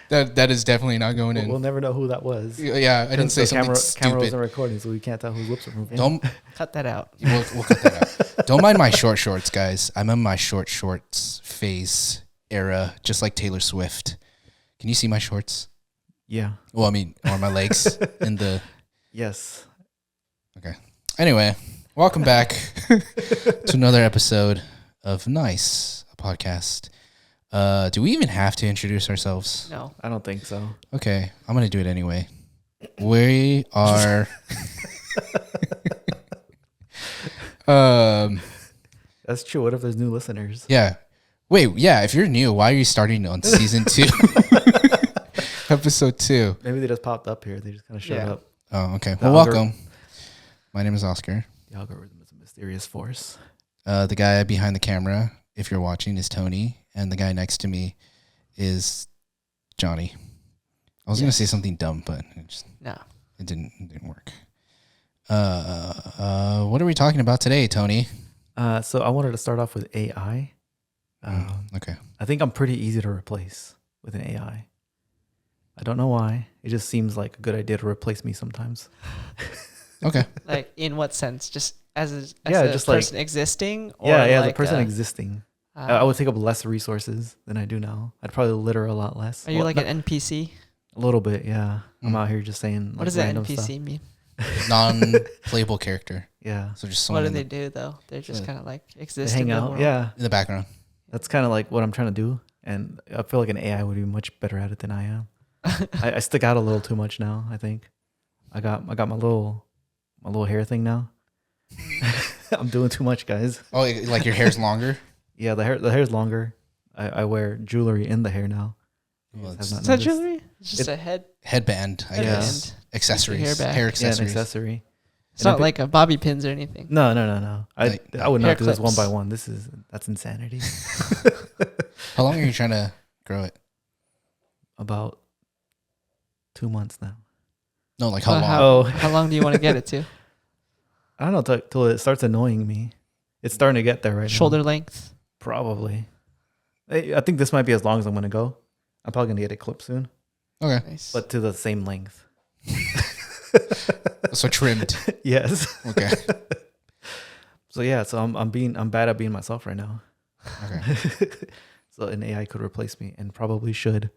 That is definitely not going in. We'll never know who that was. Yeah, I didn't say something Camera stupid. wasn't recording, so we can't tell whose lips are moving. Don't cut that out. We'll cut that out. Don't mind my short shorts, guys. I'm in my short shorts phase era, just like Taylor Swift. Can you see my shorts? Yeah. Well, I mean, or my legs in the. Yes. Okay. Anyway, welcome back to another episode of Nice, a podcast. Do we even have to introduce ourselves? No. I don't think so. Okay, I'm going to do it anyway. We are... That's true. What if there's new listeners? Yeah. Wait, yeah, if you're new, why are you starting on season 2? Episode 2. Maybe they just popped up here. They just kind of showed up. Oh, okay. Well, welcome. My name is Oscar. The algorithm is a mysterious force. The guy behind the camera, if you're watching, is Tony. And the guy next to me is Johnny. I was going to say something dumb, but it didn't work. What are we talking about today, Tony? So I wanted to start off with AI. Okay. I think I'm pretty easy to replace with an AI. I don't know why. It just seems like a good idea to replace me sometimes. Okay. Like, in what sense? Just as a just person existing? Or yeah, like the person existing. I would take up less resources than I do now. I'd probably litter a lot less. Are you like an NPC? A little bit, yeah. I'm out here just saying. What does an NPC mean? Non-playable character. Yeah. So just what do they do though? They're just kind of like exist hang in the out. world. Yeah. In the background. That's kind of like what I'm trying to do, and I feel like an AI would be much better at it than I am. I stick out a little too much now. I think I got my little hair thing now. I'm doing too much, guys. Oh, like your hair's longer? Yeah, the hair's longer. I wear jewelry in the hair now. Well, is that jewelry? It's just a headband, I guess. Accessories, hair accessories. Yeah, an accessory. It's not like a bobby pins or anything. No. I would not do this one clips. by one. That's insanity. How long are you trying to grow it? About 2 months now. No, like how long? How long do you want to get it to? I don't know till it starts annoying me. It's starting to get there right now. Shoulder length? Probably. I think this might be as long as I'm going to go. I'm probably going to get it clipped soon. Okay. Nice. But to the same length. So trimmed. Yes. Okay. So yeah, so I'm bad at being myself right now. Okay. So an AI could replace me and probably should.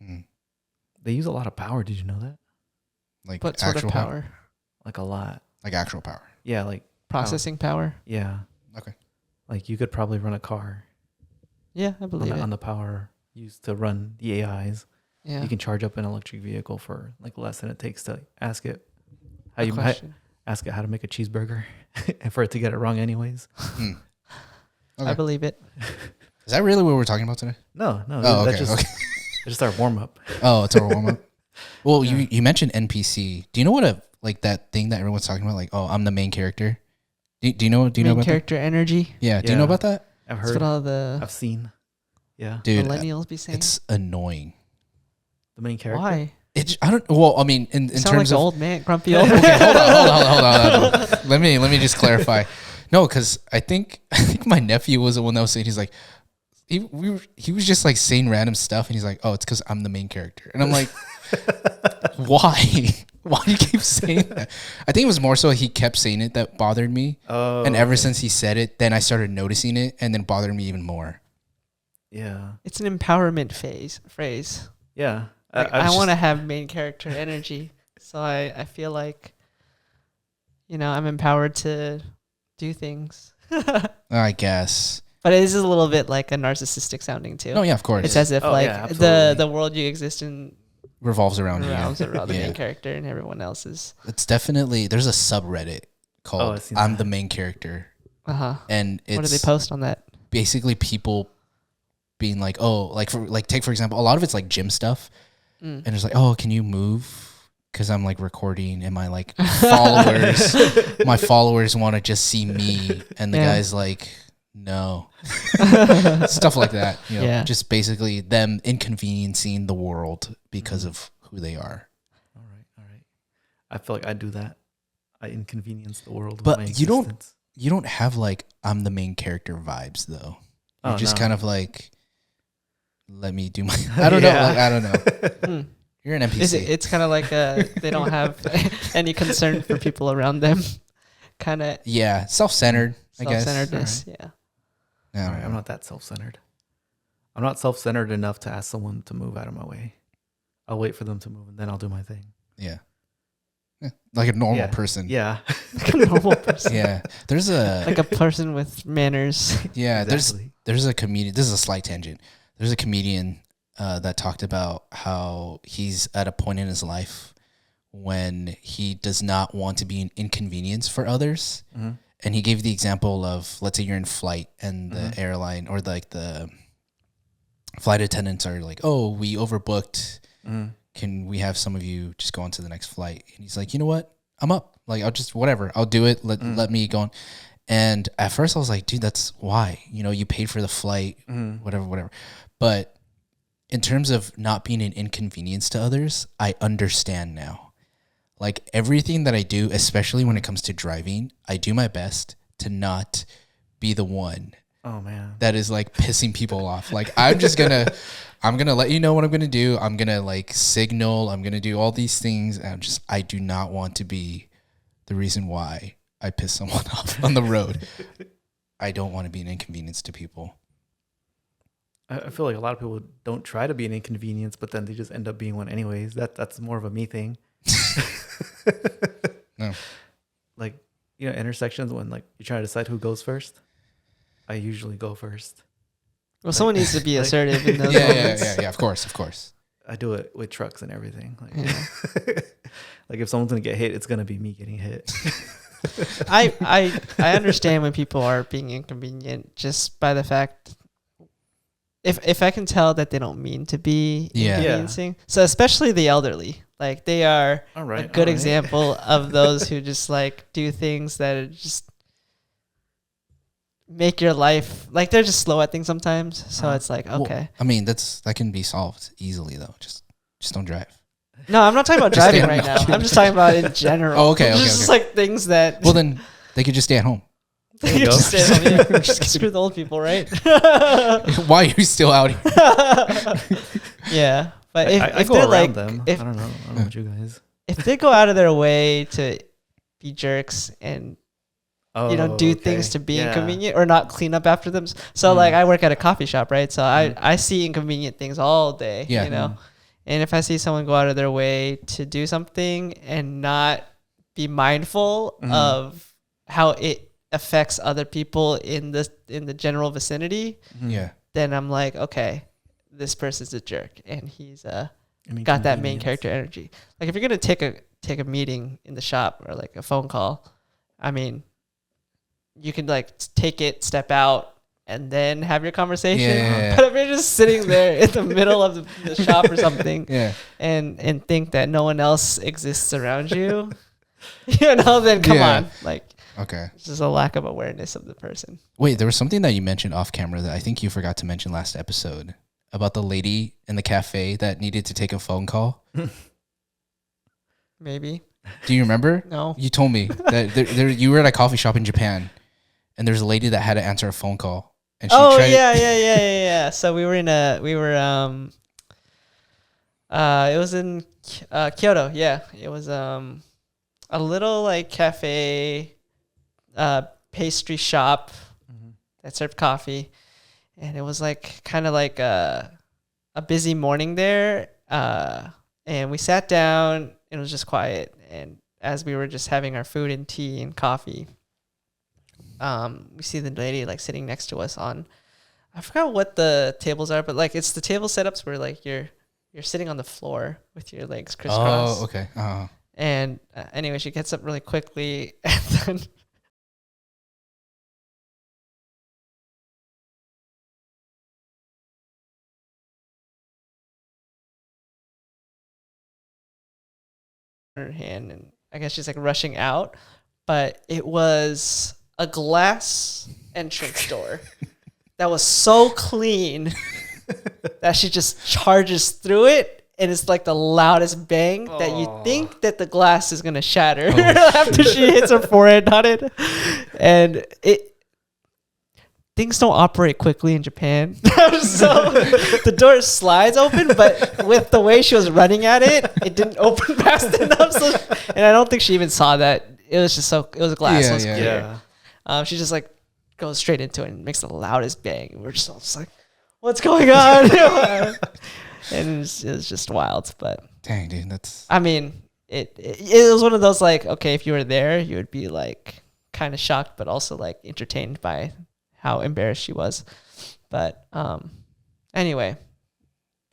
They use a lot of power. Did you know that? Like what sort of power? Like a lot. Like actual power. Yeah, like processing power. Yeah. Okay. Like you could probably run a car. Yeah, I believe on the power used to run the AIs. Yeah. You can charge up an electric vehicle for like less than it takes to ask it how to make a cheeseburger and for it to get it wrong anyways. Okay. I believe it. Is that really what we're talking about today? No. Oh, okay. That's just our warm up. Oh, it's our warm up. Well, yeah. you mentioned NPC. Do you know what like that thing that everyone's talking about? Like, oh, I'm the main character. Do you know? Do you know about character energy? Yeah. Do you know about that? I've heard. That's what I've seen. Yeah. Dude, millennials be saying. It's annoying. The main character. Why? I don't. Well, I mean, in sound terms like of old man, grumpy old. Okay, hold on. Let me just clarify. No, because I think my nephew was the one that was saying, he's like, he was just like saying random stuff, and he's like, oh, it's because I'm the main character, and I'm like, why? Why do you keep saying that? I think it was more so he kept saying it that bothered me. Oh. And ever since he said it, then I started noticing it, and then bothered me even more. Yeah. It's an empowerment phrase. Yeah. Like, I want to have main character energy. So I feel like, I'm empowered to do things. I guess. But it is a little bit like a narcissistic sounding too. Oh yeah, of course. It's as if the world you exist in revolves around the main character, and everyone else is. It's definitely, there's a subreddit called I'm the main character. And it's, what do they post on that? Basically people being like, oh, take for example, a lot of it's like gym stuff. And it's like, oh, can you move? Because I'm like recording, and my like followers want to just see me, and the guy's like, no. Stuff like that. Just basically them inconveniencing the world because of who they are. All right. I feel like I do that. I inconvenience the world. But with my you don't have like I'm the main character vibes though. You're just kind of like let me do my. I don't know. Yeah. Like, I don't know. Hmm. You're an NPC. It's kind of like they don't have any concern for people around them. Kind of Yeah, self-centered. I guess. self-centeredness. Yeah. I don't All right, I'm know. not that self-centered. I'm not self-centered enough to ask someone to move out of my way. I'll wait for them to move and then I'll do my thing. Yeah. Like a normal person. Yeah. Like a normal person. Yeah. There's a Like a person with manners. yeah. Exactly. There's a comedian. This is a slight tangent. There's a comedian that talked about how he's at a point in his life when he does not want to be an inconvenience for others. Mm-hmm. And he gave the example of, let's say you're in flight and the airline or like the flight attendants are like, oh, we overbooked. Mm-hmm. Can we have some of you just go on to the next flight? And he's like, you know what? I'm up. Like, I'll just, whatever. I'll do it. Let me go on. And at first I was like, dude, that's why. You know, you paid for the flight, whatever. But in terms of not being an inconvenience to others, I understand now. Like everything that I do, especially when it comes to driving, I do my best to not be the one Oh man. that is like pissing people off. Like I'm gonna let you know what I'm gonna do. I'm gonna like signal. I'm gonna do all these things. And I do not want to be the reason why I piss someone off on the road. I don't want to be an inconvenience to people. I feel like a lot of people don't try to be an inconvenience, but then they just end up being one anyways. That's more of a me thing. No. Like, you know, intersections when like you try to decide who goes first. I usually go first. Well, someone needs to be assertive in those Yeah, moments. yeah. Of course. I do it with trucks and everything. Like, Yeah. like if someone's gonna get hit, it's gonna be me getting hit. I understand when people are being inconvenient just by the fact if I can tell that they don't mean to be Yeah. inconveniencing. So especially the elderly, like they are All right, a good all right. example of those who just like do things that are just make your life like they're just slow at things sometimes. So it's like Well, okay. I mean, that can be solved easily though. Just don't drive. No, I'm not talking about Just driving stay- right now. I'm just talking about in general. Oh, okay, Just like things that Well, then they could just stay at home. you you go. just stay at home. Yeah. Just screw the old people, right? Why are you still out here? Yeah, but if, I if go they're around like them. if I don't know about you guys. if they go out of their way to be jerks and Oh, do okay. things to be Yeah. inconvenient or not clean up after them. So like I work at a coffee shop, right? So I see inconvenient things all day, Yeah. you know. And if I see someone go out of their way to do something and not be mindful of how it affects other people in the general vicinity, Yeah. then I'm like, okay, this person's a jerk and he's I mean, got that main convenience. character energy. Like if you're gonna take a meeting in the shop or like a phone call, I mean, you can like take it, step out, and then have your conversation. Yeah. But if you're just sitting there in the middle of the shop or something, Yeah. and think that no one else exists around you, then come Yeah. on, like Okay. it's just a lack of awareness of the person. Wait, there was something that you mentioned off camera that I think you forgot to mention last episode about the lady in the cafe that needed to take a phone call. Maybe Do you remember? no. You told me that you were at a coffee shop in Japan, and there's a lady that had to answer a phone call, and she Oh tried. yeah. So it was in Kyoto. Yeah, it was a little like cafe, pastry shop that served coffee, and it was like kind of like a busy morning there. And we sat down. It was just quiet, and as we were just having our food and tea and coffee, we see the lady like sitting next to us on, I forgot what the tables are, but like it's the table setups where like you're sitting on the floor with your legs crisscrossed. Oh, okay. And anyway, she gets up really quickly and then her hand, and I guess she's like rushing out, but it was a glass entrance door that was so clean that she just charges through it, and it's like the loudest bang that you think that the glass is gonna shatter after she hits her forehead on it, and it things don't operate quickly in Japan. So the door slides open, but with the way she was running at it, it didn't open fast enough. So, and I don't think she even saw that. It was just it was a glass. Yeah, so it was yeah. clear. She just like goes straight into it and makes the loudest bang. And we're just all just like, what's going on? And it was just wild. But Dang, dude, that's. I mean, it was one of those like, okay, if you were there, you would be like kind of shocked, but also like entertained by how embarrassed she was. But anyway,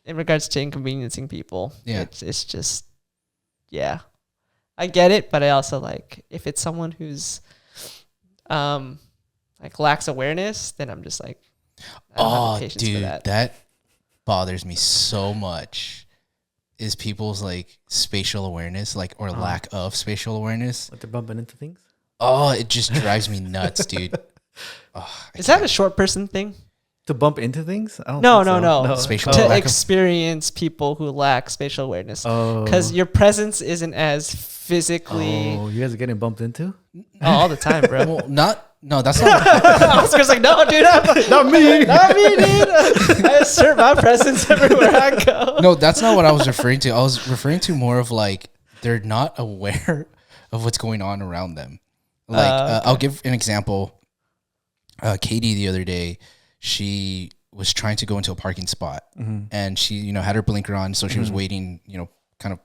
in regards to inconveniencing people, it's just, yeah, I get it, but I also like if it's someone who's like lacks awareness, then I'm just like, I don't have the patience for dude, that. that bothers me so much. Is people's like spatial awareness, like or lack of spatial awareness? Like they're bumping into things. Oh, it just drives me nuts, dude. Is that a short person thing? To bump into things? I don't No, think so. no. Spatial To lack of- experience people who lack spatial awareness. Oh. Because your presence isn't as physically Oh, you guys are getting bumped into? all the time, bro. Well, no, that's not. Oscar's like, no, dude, not me, dude. I assert my presence everywhere I go. No, that's not what I was referring to. I was referring to more of like they're not aware of what's going on around them. Like I'll give an example. Katie the other day, she was trying to go into a parking spot, and she had her blinker on, so she was waiting, kind of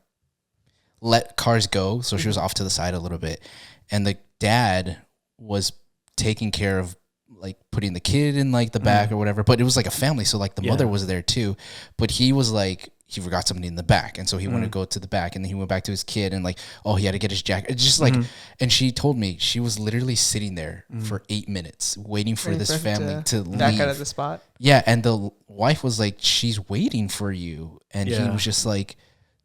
let cars go, so she was off to the side a little bit, and the dad was taking care of like putting the kid in like the back or whatever, but it was like a family, so like the mother was there too, but he was like he forgot somebody in the back, and so he wanted to go to the back, and then he went back to his kid, and like he had to get his jacket. It's just like, and she told me she was literally sitting there for 8 minutes waiting for this family to back leave out of the spot. Yeah, and the wife was like, she's waiting for you, and he was just like,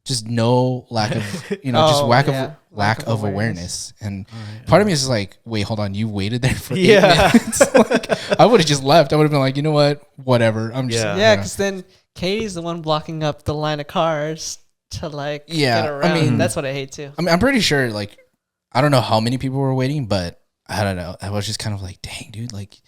just no lack of lack of awareness. And part of me is just like, wait, hold on, you waited there for 8 minutes? Like, I would have just left. I would have been like, you know what, whatever. I'm just because then Katie's the one blocking up the line of cars to like get around. I mean, that's what I hate too. I mean, I'm pretty sure like I don't know how many people were waiting, but I don't know. I was just kind of like, dang, dude, like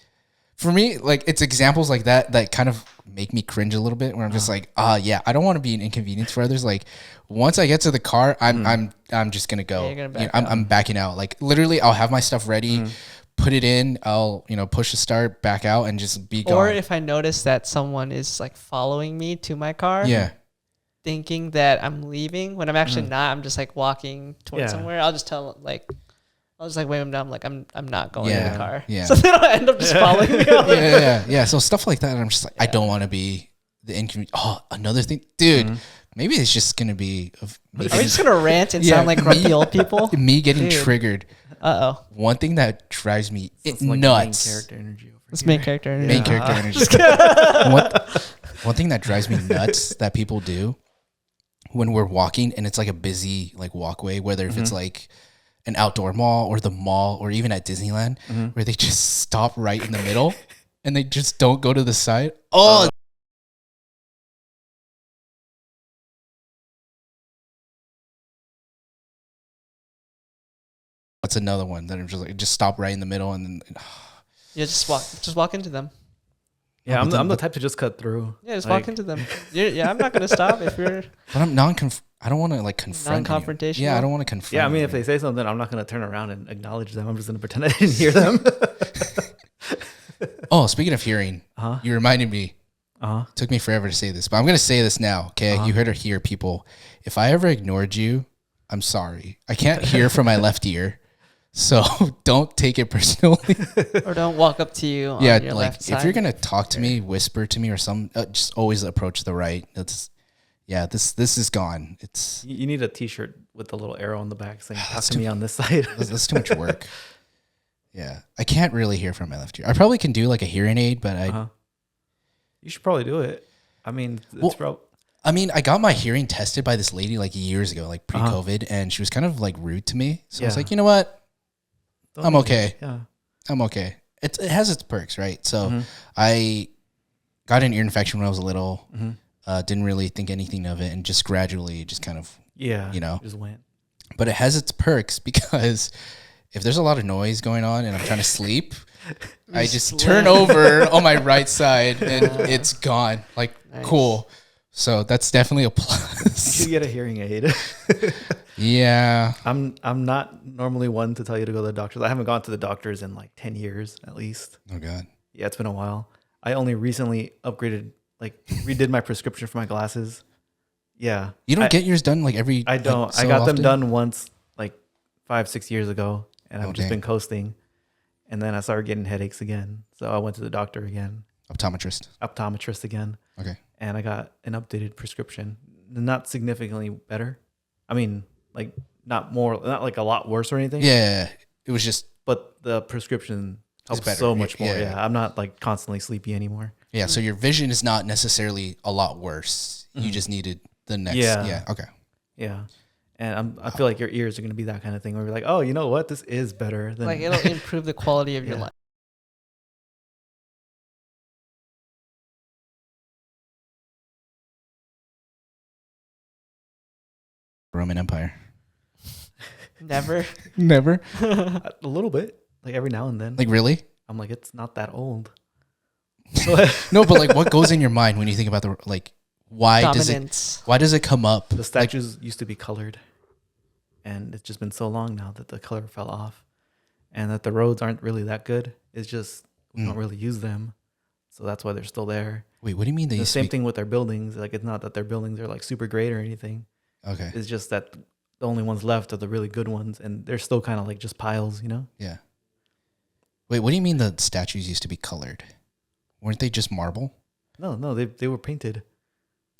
for me, like it's examples like that kind of make me cringe a little bit, where I'm just like, yeah, I don't want to be an inconvenience for others. Like once I get to the car, I'm just gonna go. Yeah, you're gonna back I'm backing out. Like literally, I'll have my stuff ready, put it in. I'll push the start, back out, and just be gone. Or if I notice that someone is like following me to my car, thinking that I'm leaving when I'm actually not. I'm just like walking towards somewhere. I'll just tell I'll just like wave them down. Like I'm not going to the car. Yeah. So they don't end up just following me. Yeah. So stuff like that, I'm just like, I don't want to be the inconvenience. Oh, another thing, dude. Maybe it's just gonna be. Are we just gonna rant and sound like grumpy old people? Me getting triggered. One thing that drives me nuts. Main character energy over It's here. main character energy. Main character energy. One thing that drives me nuts that people do when we're walking and it's like a busy like walkway, whether if it's like an outdoor mall or the mall or even at Disneyland, where they just stop right in the middle and they just don't go to the side. Oh. That's another one that I'm just like, just stop right in the middle and then. Yeah, just walk into them. Yeah, I'm the type to just cut through. Yeah, just walk into them. I'm not gonna stop if you're. But I'm I don't want to like confront. Non-confrontational. Yeah, I don't want to confront. Yeah, I mean, if they say something, I'm not gonna turn around and acknowledge them. I'm just gonna pretend I didn't hear them. Oh, speaking of hearing, you reminded me. Took me forever to say this, but I'm gonna say this now. Okay, you heard it here, people. If I ever ignored you, I'm sorry. I can't hear from my left ear, so don't take it personally. Or don't walk up to you on Yeah, your like left side. if you're gonna talk to me, whisper to me or some, just always approach the right. This is gone. It's You need a T-shirt with the little arrow on the back saying "Talk to me on this side." that's too much work. Yeah, I can't really hear from my left ear. I probably can do like a hearing aid, but You should probably do it. I mean, it's I got my hearing tested by this lady like years ago, like pre-COVID, and she was kind of like rude to me. So I was like, you know what? I'm okay. Yeah. I'm okay. It has its perks, right? So I got an ear infection when I was little. Didn't really think anything of it, and just gradually, just kind of just went. But it has its perks because if there's a lot of noise going on and I'm trying to sleep, I just Slam. turn over on my right side and it's gone. Like, Nice. cool. So that's definitely a You plus. should get a hearing aid. Yeah. I'm not normally one to tell you to go to the doctors. I haven't gone to the doctors in like 10 years at least. Oh God. Yeah, it's been a while. I only recently upgraded, like redid my prescription for my glasses. Yeah. You don't get yours done like every. I don't. Like, so I got often? them done once like 5-6 years ago, and I've Oh, just dang. been coasting. And then I started getting headaches again. So I went to the doctor again, optometrist again. Okay. And I got an updated prescription. Not significantly better. I mean, like not like a lot worse or anything. Yeah. It was just. But the prescription helps better. so much more. Yeah. Yeah. I'm not like constantly sleepy anymore. Yeah. So your vision is not necessarily a lot worse. You just needed the next. Yeah. Yeah. Okay. Yeah. And I feel like your ears are going to be that kind of thing where you're like, oh, you know what? This is better than Like it'll improve the quality of your Yeah. life. Roman Empire. Never. Never. a little bit, like every now and then. Like really? I'm like, it's not that old. No, but like, what goes in your mind when you think about the like? Why Dominance. does it come up? The statues used to be colored, and it's just been so long now that the color fell off, and that the roads aren't really that good. It's just we don't really use them, so that's why they're still there. Wait, what do you mean they The used same to be? thing with their buildings. Like it's not that their buildings are like super great or anything. Okay. It's just that the only ones left are the really good ones, and they're still kind of like just piles, you know? Yeah. Wait, what do you mean the statues used to be colored? Weren't they just marble? No, they were painted.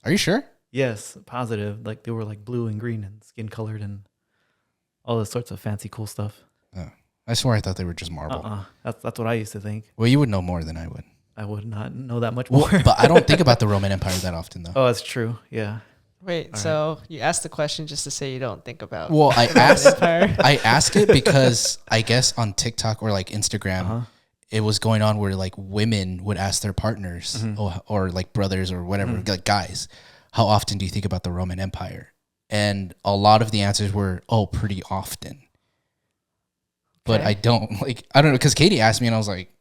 Are you sure? Yes, positive. Like they were like blue and green and skin colored and all this sorts of fancy cool stuff. Oh, I swear I thought they were just marble. That's what I used to think. Well, you would know more than I would. I would not know that much more. But I don't think about the Roman Empire that often, though. Oh, that's true. Yeah. Wait, All so you asked the question just to say you don't think about Well, I the Roman asked. Empire? I ask it because I guess on TikTok or like Instagram, it was going on where like women would ask their partners or like brothers or whatever, like guys, how often do you think about the Roman Empire? And a lot of the answers were, oh, pretty often. But Okay. I don't know, because Katie asked me and I was like,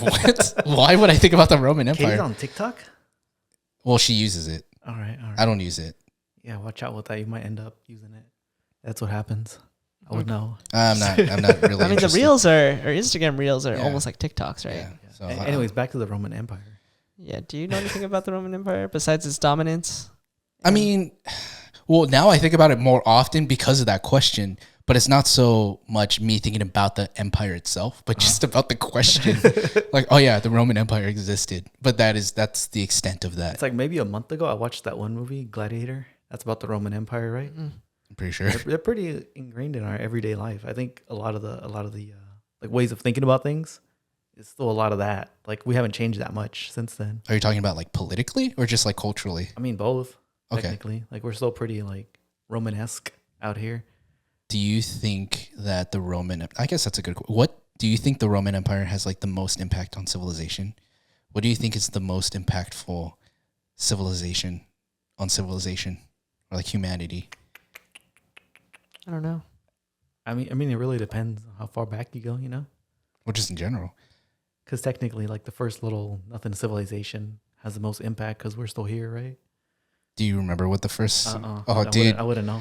what? Why would I think about the Roman Empire? Katie's on TikTok? Well, she uses it. All right. I don't use it. Yeah, watch out with that. You might end up using it. That's what happens. I would know. I'm not really I mean, the interested. reels or Instagram reels are Yeah. almost like TikToks, right? Yeah. So, Anyways, back to the Roman Empire. Yeah. Do you know anything about the Roman Empire besides its dominance? I mean, well, now I think about it more often because of that question, but it's not so much me thinking about the empire itself, but just about the question. Like, oh yeah, the Roman Empire existed, but that's the extent of that. It's like maybe a month ago I watched that one movie, Gladiator. That's about the Roman Empire, right? I'm pretty sure. They're pretty ingrained in our everyday life. I think a lot of the like ways of thinking about things is still a lot of that. Like we haven't changed that much since then. Are you talking about like politically or just like culturally? I mean both. Okay. Technically, like we're still pretty like Romanesque out here. Do you think that the Roman? I guess that's a good. What do you think the Roman Empire has like the most impact on civilization? What do you think is the most impactful civilization on civilization or like humanity? I don't know. I mean, it really depends on how far back you go, you know. Or just in general? Because technically, like the first little nothing civilization has the most impact because we're still here, right? Do you remember what the first? I Dude, I wouldn't know.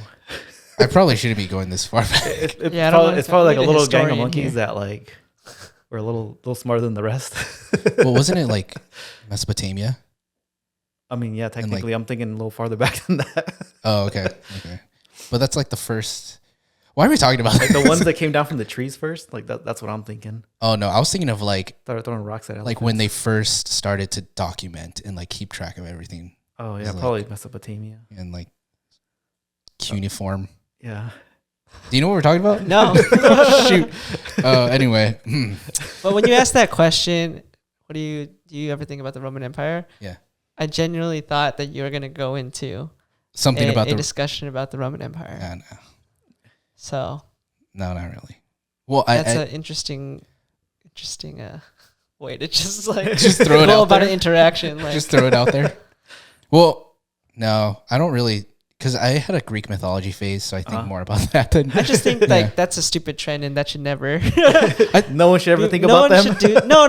I probably shouldn't be going this far back. Yeah, I don't know. It's probably like a We need a little gang of historian monkeys here. that like were a little smarter than the rest. Well, wasn't it like Mesopotamia? I mean, yeah, technically, I'm thinking a little farther back than that. Oh, okay. But that's like the first. Why are we talking about Like the this? ones that came down from the trees first. Like that's what I'm thinking. Oh no, I was thinking of like Started throwing rocks at it. when they first started to document and like keep track of everything Oh yeah, It's probably Mesopotamia. and like cuneiform. Yeah. Do you know what we're talking about? No. Shoot. Anyway, But when you ask that question, what do you ever think about the Roman Empire? Yeah. I genuinely thought that you were going to go into something about a the. discussion about the Roman Empire. No, So not really. Well, that's I an interesting way to just like Just throw it go out about there. an interaction. Like, just throw it out there. Well, no, I don't really because I had a Greek mythology phase, so I think more about that than I just think like that's a stupid trend, and that should never. No one should ever think no about one them. should do. No.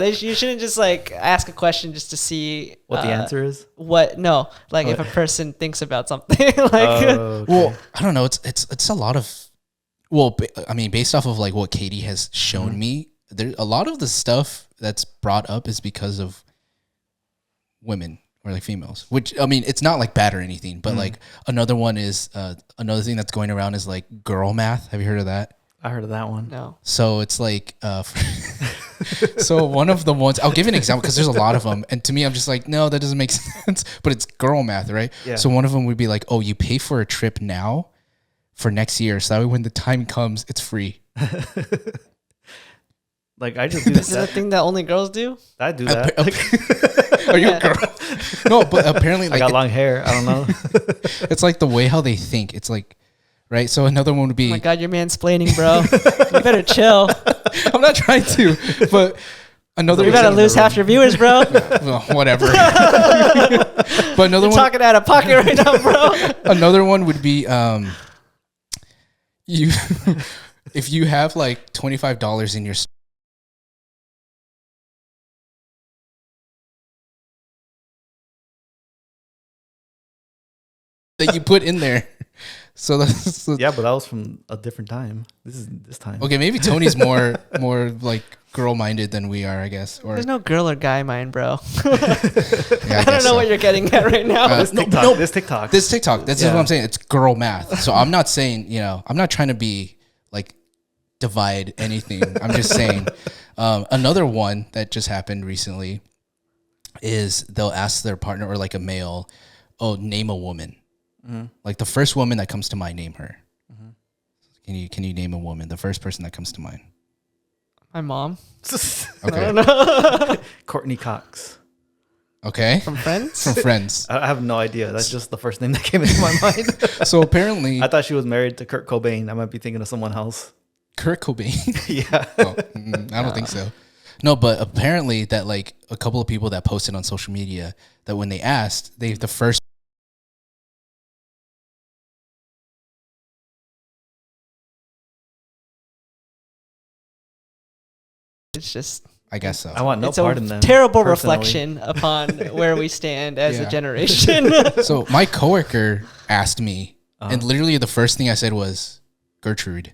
You shouldn't just like ask a question just to see What the answer is? What no, like if a person thinks about something, like Okay. Well, I don't know. It's a lot of, well, I mean, based off of like what Katie has shown me, there a lot of the stuff that's brought up is because of women or like females. Which I mean, it's not like bad or anything, but like another one is another thing that's going around is like girl math. Have you heard of that? I heard of that one. no. So it's like, so one of the ones, I'll give you an example because there's a lot of them. And to me, I'm just like, no, that doesn't make sense. But it's girl math, right? Yeah. So one of them would be like, oh, you pay for a trip now for next year. So that way when the time comes, it's free. Like I just do Is it a that. thing that only girls do? I do that. Are you a girl? No, but apparently I like got long hair. I don't know. it's like the way how they think. It's like, right? So another one would be, Oh my god, you're mansplaining, bro. You better chill. I'm not trying to, but another You're gonna lose half your viewers, bro. well, whatever. But another You're one, talking out of pocket right now, bro. another one would be you if you have like $25 in your that you put in there. So that's Yeah, but that was from a different time. This is this time. okay. Maybe Tony's more like girl minded than we are, I guess. Or There's no girl or guy mind, bro. yeah, I don't know what you're getting at right now. This TikTok. no. This TikTok. This TikTok. This is Yeah. what I'm saying. It's girl math. So I'm not saying, I'm not trying to be like divide anything. I'm just saying. Another one that just happened recently is they'll ask their partner or like a male, oh, name a woman. Like the first woman that comes to mind, name her. Can you name a woman? The first person that comes to mind. My mom. Okay. Courtney Cox. Okay. From Friends? From Friends. I have no idea. That's just the first name that came into my mind. So apparently, I thought she was married to Kurt Cobain. I might be thinking of someone else. Kurt Cobain. Yeah. Oh, I don't think so. No, but apparently that like a couple of people that posted on social media that when they asked, the first It's just I guess so. I want no it's part a in them. terrible personally. reflection upon where we stand as Yeah. a generation. So my coworker asked me, Uh-huh. and literally the first thing I said was Gertrude,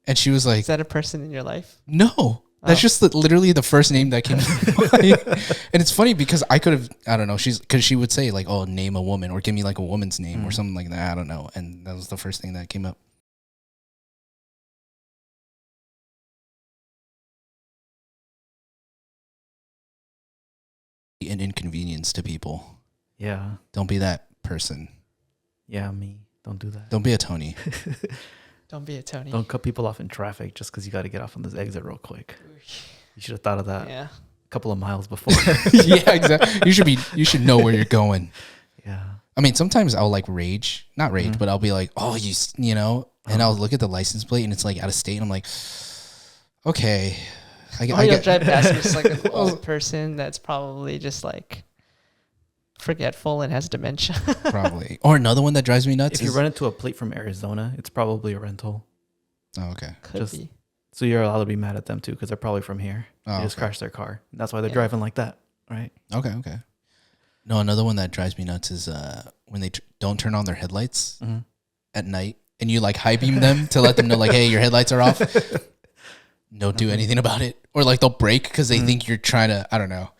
and she was like, Is that a person in your life? "No, that's just literally the first name that came to mind." And it's funny because I could have, I don't know, because she would say like, "Oh, name a woman," or give me like a woman's name or something like that. I don't know, and that was the first thing that came up. An inconvenience to people. Yeah. Don't be that person. Yeah, me. Don't do that. Don't be a Tony. Don't be a Tony. Don't cut people off in traffic just because you got to get off on this exit real quick. You should have thought of that Yeah. a couple of miles before. Yeah, exactly. You should know where you're going. Yeah. I mean, sometimes I'll like rage, not rage, but I'll be like, oh, and I'll look at the license plate and it's like out of state. And I'm like, okay. Or you'll drive past just like an old person that's probably just like forgetful and has dementia. probably. Or another one that drives me nuts If you is, run into a plate from Arizona, it's probably a rental. oh, okay. Could Just- be. So you're allowed to be mad at them too because they're probably from here. Oh, They just okay. crashed their car. That's why they're Yeah. driving like that, right? Okay. No, another one that drives me nuts is when they don't turn on their headlights at night and you like high beam them to let them know like, hey, your headlights are off. Don't do anything about it. Or like they'll brake because they think you're trying to, I don't know,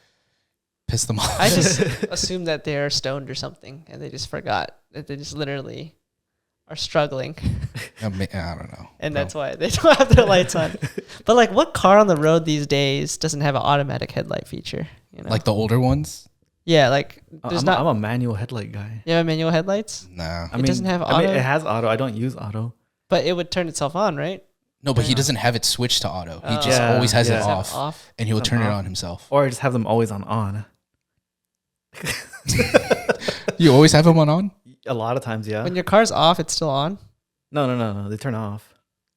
piss them off. I just assume that they're stoned or something and they just forgot that they just literally are struggling. I don't know. And bro. that's why they don't have their lights on. But like what car on the road these days doesn't have an automatic headlight feature? You know? Like the older ones? yeah, like there's I'm, not I'm a manual headlight guy. you have manual headlights? Nah. I mean, doesn't have I mean, auto? it has auto. I don't use auto. But it would turn itself on, right? No, but he doesn't have it switched to auto. He Oh. just Yeah, always has yeah. it Does it have off, off? and he will Have turn it off. on himself. Or I just have them always on. You always have him on? A lot of times, yeah. When your car's off, it's still on? No. They turn off.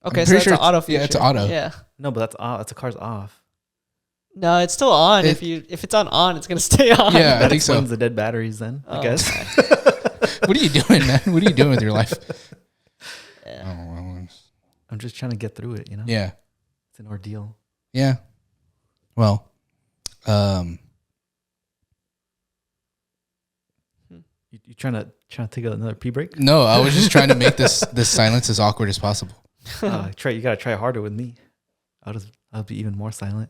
Okay, I'm so pretty that's sure an auto it's- feature. yeah, it's auto. Yeah. No, but that's off. That's a car's off. No, it's still on. If it's on, it's gonna stay on. Yeah, I That think so. explains the dead batteries then, I Oh, guess. okay. What are you doing, man? What are you doing with your life? Yeah. Oh, well, I'm just trying to get through it. yeah. It's an ordeal. Yeah. Well, You trying to take another pee break? no, I was just trying to make this silence as awkward as possible. You gotta try harder with me. I'll be even more silent.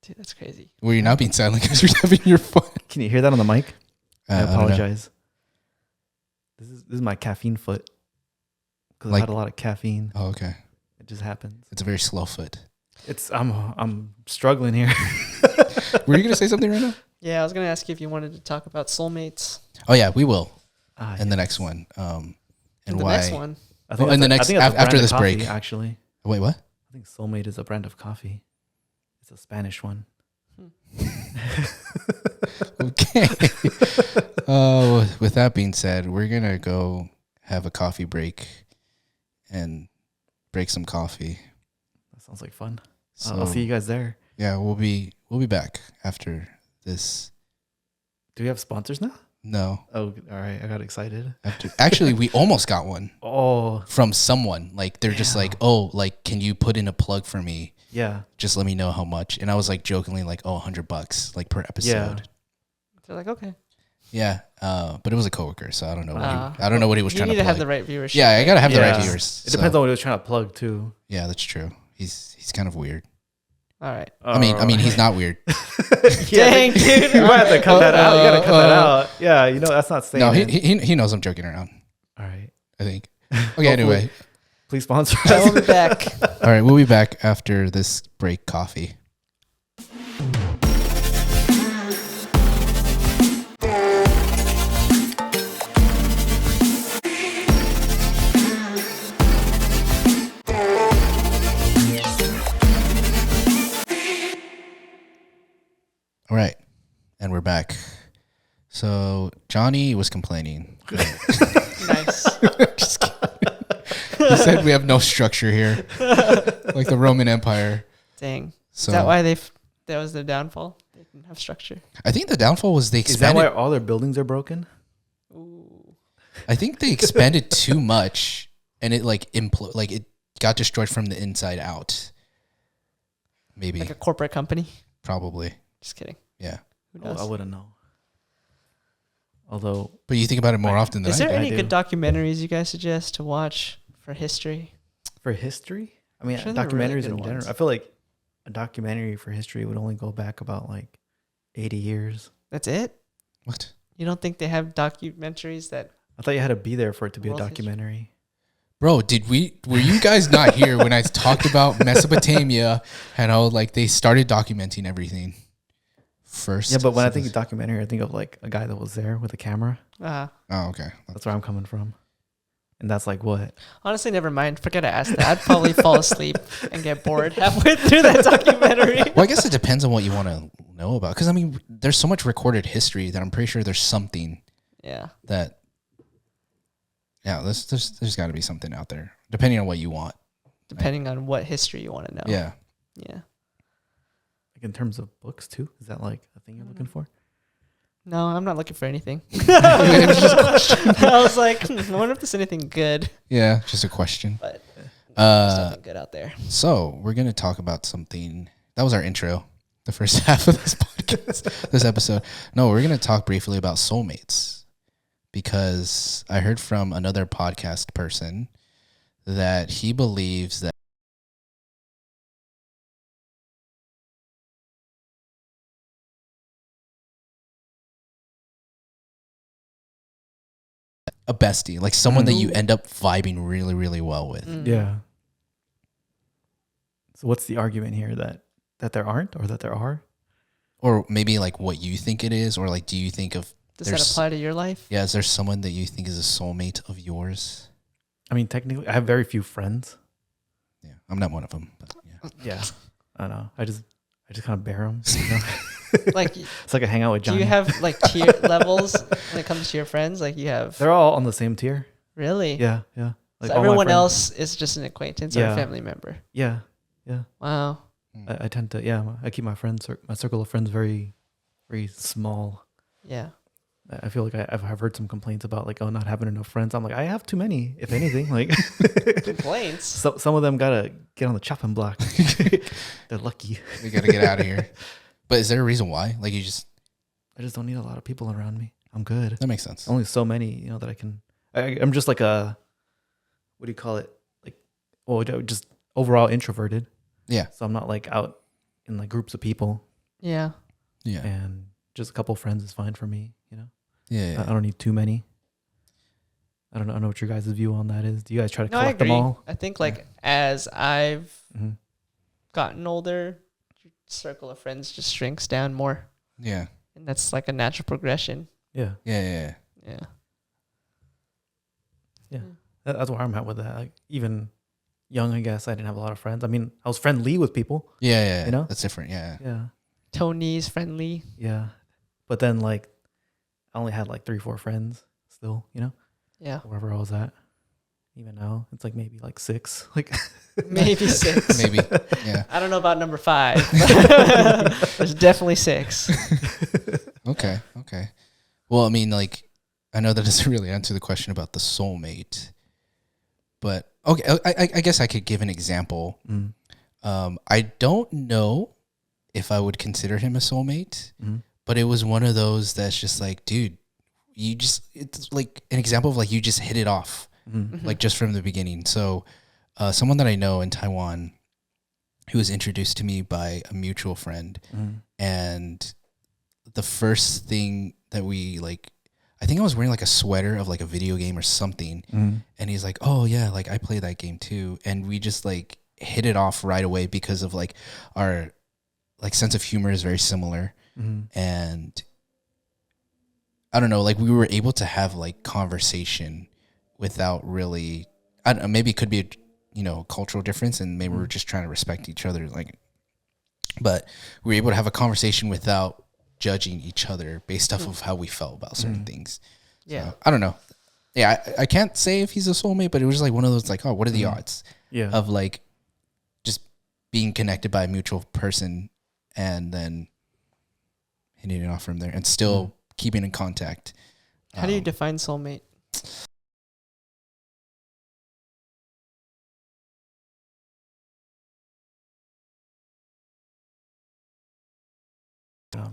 Dude, that's crazy. Well, you're not being silent because you're having your fun. Can you hear that on the mic? I don't know. apologize. This is my caffeine foot because I had a lot of caffeine. Oh, okay. It just happens. It's a very slow foot. I'm struggling here. Were you gonna say something right now? Yeah, I was gonna ask you if you wanted to talk about soulmates. Oh yeah, we will in the Yes. next one. And The why? next one. I think in the that's next that's a after brand of this coffee, break. actually. Wait, what? I think Soulmate is a brand of coffee. It's a Spanish one. Okay. With that being said, we're gonna go have a coffee break and break some coffee. That sounds like fun. So I'll see you guys there. yeah, we'll be back after this. Do we have sponsors now? No, Oh, all right. I got excited. actually, we almost got one Oh, from someone. Like they're just like, oh, like can you put in a plug for me? yeah. Just let me know how much. And I was like jokingly like, oh, $100 like per episode. They're like, okay. Yeah. But it was a coworker, so I don't know. I don't know what he was You trying need to to have plug. the right viewership. Yeah, I gotta have the right Yeah. viewers. It depends on what he was trying to plug too. Yeah, that's true. He's kind of weird. All right. I mean, he's not weird. Dang, dude. You might have to cut that out. You gotta cut that out. Yeah, that's not staying. No, in. he knows I'm joking around. All right. I think. Okay. Anyway, Please sponsor I us. will be back. all right, we'll be back after this break. Coffee. All right, and we're back. So Johnny was complaining. Nice. Just kidding. He said we have no structure here, like the Roman Empire. Dang. So Is that why that was their downfall? They didn't have structure. I think the downfall was they Is that why expanded. all their buildings are broken? Ooh. I think they expanded too much, and it like it got destroyed from the inside out. Maybe, Like a corporate company. probably, Just kidding. yeah. Who Oh, knows? I wouldn't know. Although, But you think about it more often than Is I there do. any do. good documentaries you guys suggest to watch for history? for history, I mean, Sure there are really documentaries good in general. ones. I feel like a documentary for history would only go back about like 80 years. That's it? What? You don't think they have documentaries that I thought you had to be there for it to be World a history. documentary. Bro, were you guys not here when I talked about Mesopotamia and how like they started documenting everything first? Yeah, but when So I think of documentary, I think of like a guy that was there with a camera. oh, okay. That's where I'm coming from. And that's like what? honestly never mind. Forget I asked that. I'd probably fall asleep and get bored halfway through that documentary. Well, I guess it depends on what you want to know about. Because I mean, there's so much recorded history that I'm pretty sure there's something Yeah. that. Yeah, there's got to be something out there, depending on what you want. Depending on what history you want to know. Yeah. Yeah. Like in terms of books too? Is that like a thing you're looking for? No, I'm not looking for anything. It was just a question. I was like, I wonder if there's anything good. Yeah, just a question. But there's nothing good out there. So we're gonna talk about something. That was our intro, the first half of this podcast, this episode. No, we're gonna talk briefly about soulmates because I heard from another podcast person that he believes that a bestie, like someone that you end up vibing really, really well with. Mm. Yeah. So what's the argument here that there aren't or that there are? Or maybe like what you think it is, or like do you think of Does that apply to your life? is there someone that you think is a soulmate of yours? I mean, technically, I have very few friends. Yeah, I'm not one of them. But yeah. Yeah. I don't know. I just kind of bear them. Like, It's like I hang out with do Johnny. you have like tier levels when it comes to your friends? Like you have They're all on the same tier. really? Yeah. Yeah. Like So all my everyone friends- else is just an acquaintance or Yeah. a family member. Yeah. Yeah. Wow. I tend to, I keep my circle of friends very, very small. Yeah. I feel like I've heard some complaints about like, oh, not having enough friends. I'm like, I have too many, if anything. Like, Complaints. so some of them gotta get on the chopping block. They're lucky. We gotta get out of here. But is there a reason why? Like, you just I just don't need a lot of people around me. I'm good. that makes sense. Only so many, you know, that I can. I'm just like a, what do you call it? Like, well, just overall introverted. Yeah, So I'm not like out in like groups of people, Yeah. yeah, and just a couple friends is fine for me. You know, yeah. I don't need too many. I don't know what your guys' view on that is. Do you guys try to No, I collect them agree. all? I think like as I've Mm-hmm. gotten older, your circle of friends just shrinks down more, Yeah, and that's like a natural progression. Yeah, yeah. Yeah. yeah. That's where I'm at with that. Like, even young, I guess I didn't have a lot of friends. I mean, I was friendly with people. Yeah. You know? That's different. Yeah. Yeah, Tony's friendly. yeah. But then like, I only had like 3-4 friends still. You know, Yeah. wherever I was at. Even now, it's like maybe like 6. Like, Maybe 6. Maybe. Yeah. I don't know about number 5. But there's definitely 6. Okay. Well, I mean, like, I know that doesn't really answer the question about the soulmate, but okay, I guess I could give an example. I don't know if I would consider him a soulmate, but it was one of those that's just like, dude, it's like an example of like you just hit it off, like just from the beginning. So, someone that I know in Taiwan, who was introduced to me by a mutual friend, and the first thing that we like, I think I was wearing like a sweater of like a video game or something, and he's like, "Oh yeah, like I play that game too," and we just like hit it off right away because of like our like sense of humor is very similar, and I don't know, like we were able to have like conversation without really, I don't know, maybe it could be a, you know, cultural difference, and maybe we're just trying to respect each other, like, but we were able to have a conversation without judging each other based off of how we felt about certain things. Yeah. So, I don't know. Yeah, I can't say if he's a soulmate, but it was just like one of those like, oh, what are the odds of like just being connected by a mutual person and then hitting it off from there and still keeping in contact. How do you define soulmate?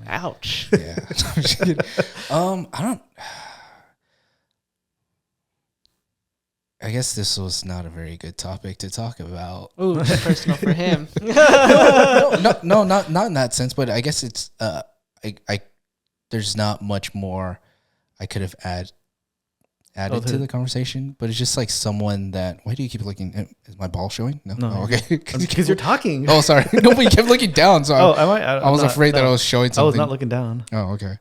Ouch. Yeah. I don't. I guess this was not a very good topic to talk about. Ooh, personal for him. No, not in that sense. But I guess it's I there's not much more I could have added to the conversation. But it's just like someone that. Why do you keep looking? Is my ball showing? No. Oh, okay. Because you're talking. Oh, sorry. No, but you kept looking down. So I was not, afraid that I was showing something. I was not looking down. Oh, okay.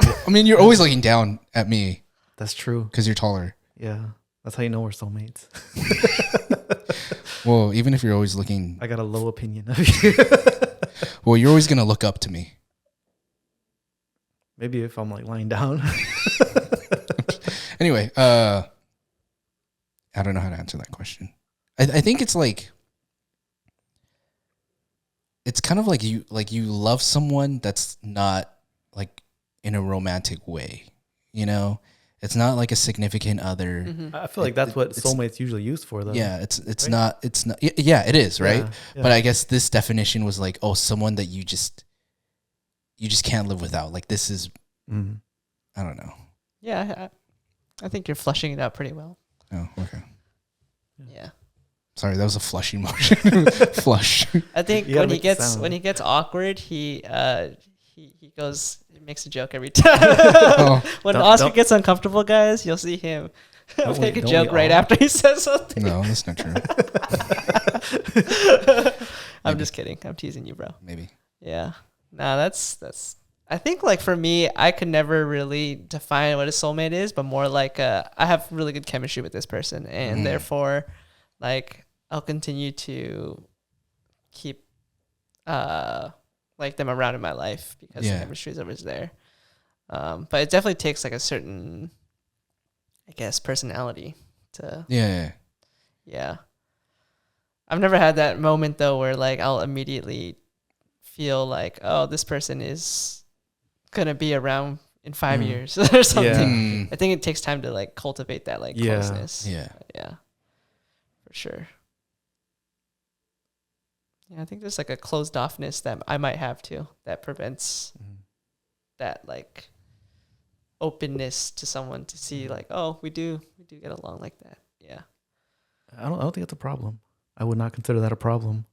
I mean, you're always looking down at me That's true. because you're taller. Yeah. That's how you know we're soulmates. Well, even if you're always looking, I got a low opinion of you. well, you're always gonna look up to me. Maybe if I'm like lying down. Anyway, I don't know how to answer that question. I think it's like, it's kind of like you love someone that's not like in a romantic way, you know? It's not like a significant other. I feel like that's what soulmates usually used for, though. Yeah, it's right? not. Yeah, it is, right? Yeah. But I guess this definition was like, oh, someone that you just can't live without. Like this is, I don't know. Yeah, I think you're flushing it out pretty well. Oh, okay. Yeah. Sorry, that was a flushing motion. Flush. I think You gotta when he make it gets sound. awkward, he goes, he makes a joke every time. When Don't- Oscar don't- gets uncomfortable, guys, you'll see him Don't make we- a don't joke we right all? after he says something. No, that's not true. I'm just kidding. I'm teasing you, bro. Maybe. Yeah. No, that's. I think like for me, I could never really define what a soulmate is, but more like I have really good chemistry with this person, and therefore, like I'll continue to keep like them around in my life because the chemistry is always there. But it definitely takes like a certain, I guess, personality to. Yeah. I've never had that moment though where like I'll immediately feel like, oh, this person is gonna be around in 5 years or something. Mm. I think it takes time to like cultivate that like Yeah. closeness. Yeah. Yeah, for sure. Yeah, I think there's like a closed offness that I might have too that prevents that like openness to someone to see like, oh, we do get along like that. Yeah. I don't think it's a problem. I would not consider that a problem.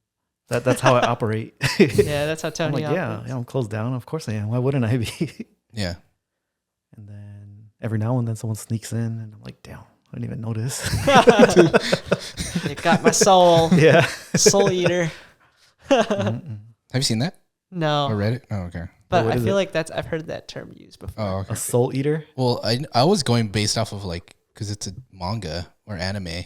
That's how I operate. Yeah, that's how I'm Tony like, operates. yeah, I'm closed down. Of course I am. Why wouldn't I be? Yeah. And then every now and then someone sneaks in, and I'm like, damn, I didn't even notice. You got my soul. Yeah. Soul eater. Have you seen that No. or read it? Oh, okay. But What I is feel it? like I've heard that term used before. Oh, okay. A soul eater? Well, I was going based off of like, because it's a manga or anime.